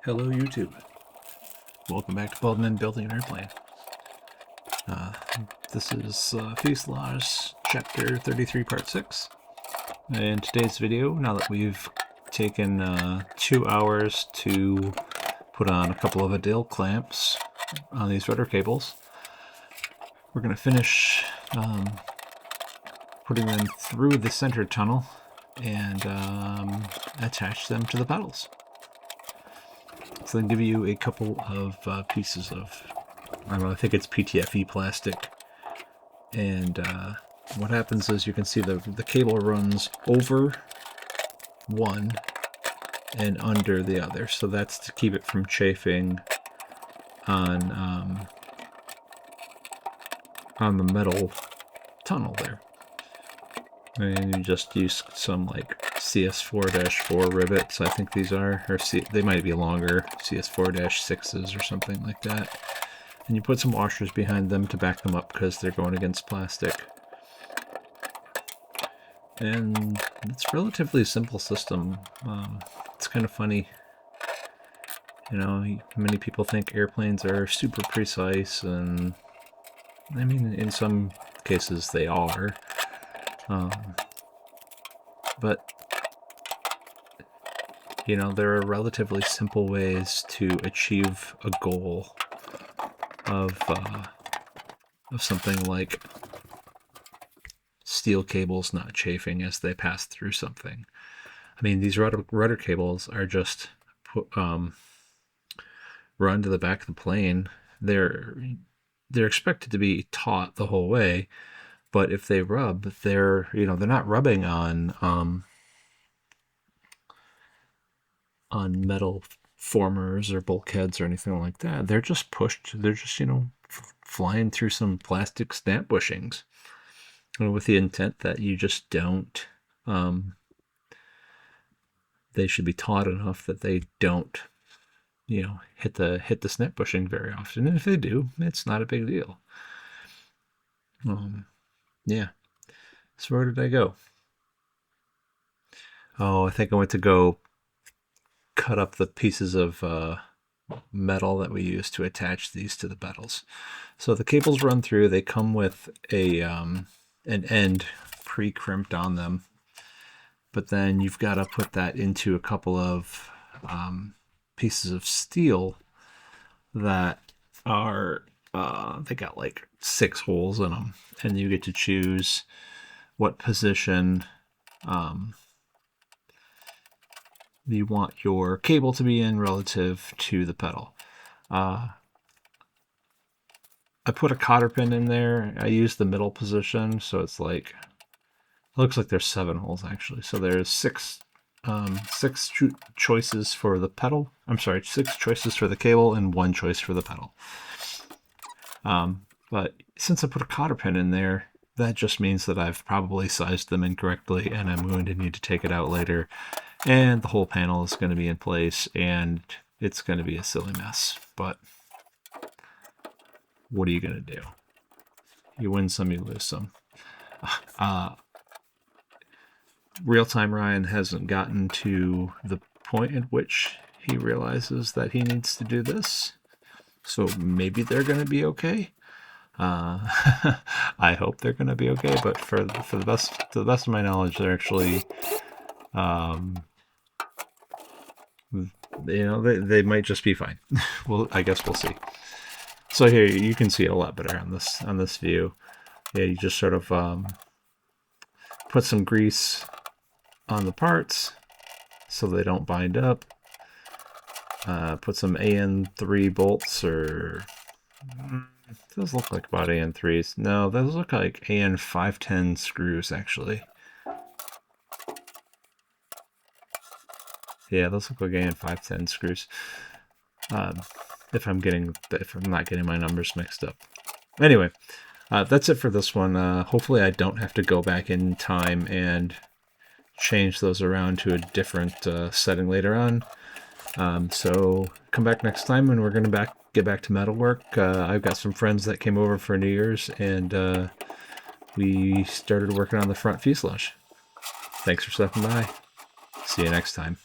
Hello YouTube. Welcome back to Bald Men Building an Airplane. This is Fuselage Chapter 33 Part 6. In today's video, now that we've taken 2 hours to put on a couple of Adil clamps on these rudder cables, we're going to finish putting them through the center tunnel and attach them to the pedals. So then give you a couple of pieces of, I don't know, I think it's PTFE plastic. And what happens is you can see the cable runs over one and under the other. So that's to keep it from chafing on the metal tunnel there. And you just use some like CS4-4 rivets, I think these are, or they might be longer, CS4-6s or something like that. And you put some washers behind them to back them up because they're going against plastic. And it's a relatively simple system. It's kind of funny. You know, many people think airplanes are super precise, and I mean, in some cases they are. But you know, there are relatively simple ways to achieve a goal of something like steel cables not chafing as they pass through something. I mean, these rudder cables are just run to the back of the plane. They're expected to be taut the whole way, but if they rub, they're not rubbing on metal formers or bulkheads or anything like that. They're just pushed. They're just flying through some plastic snap bushings, with the intent that you just don't. They should be taut enough that they don't, hit the snap bushing very often. And if they do, it's not a big deal. Yeah. So where did I go? Oh, I think I went to go cut up the pieces of metal that we use to attach these to the pedals. So the cables run through. They come with an end pre-crimped on them, but then you've got to put that into a couple of pieces of steel that are they got like 6 holes in them, and you get to choose what position you want your cable to be in relative to the pedal. I put a cotter pin in there. I use the middle position, so it's like, it looks like there's 7 holes actually. So there's 6 choices for the pedal. I'm sorry, 6 choices for the cable and 1 choice for the pedal. But since I put a cotter pin in there, that just means that I've probably sized them incorrectly, and I'm going to need to take it out later, and the whole panel is going to be in place, and it's going to be a silly mess. But what are you going to do? You win some, you lose some. Real-time Ryan hasn't gotten to the point at which he realizes that he needs to do this, so maybe they're going to be okay. I hope they're going to be okay, but to the best of my knowledge, they're actually, they might just be fine. Well, I guess we'll see. So here you can see it a lot better on this view. Yeah, you just sort of put some grease on the parts so they don't bind up. Put some AN3 bolts, or those look like about AN3s. No, those look like AN510 screws actually. Yeah, those look like AN510 screws. If I'm not getting my numbers mixed up. Anyway, that's it for this one. Hopefully I don't have to go back in time and change those around to a different setting later on. So come back next time, and we're going to get back to metalwork. I've got some friends that came over for New Year's, and we started working on the front fuselage. Thanks for stopping by. See you next time.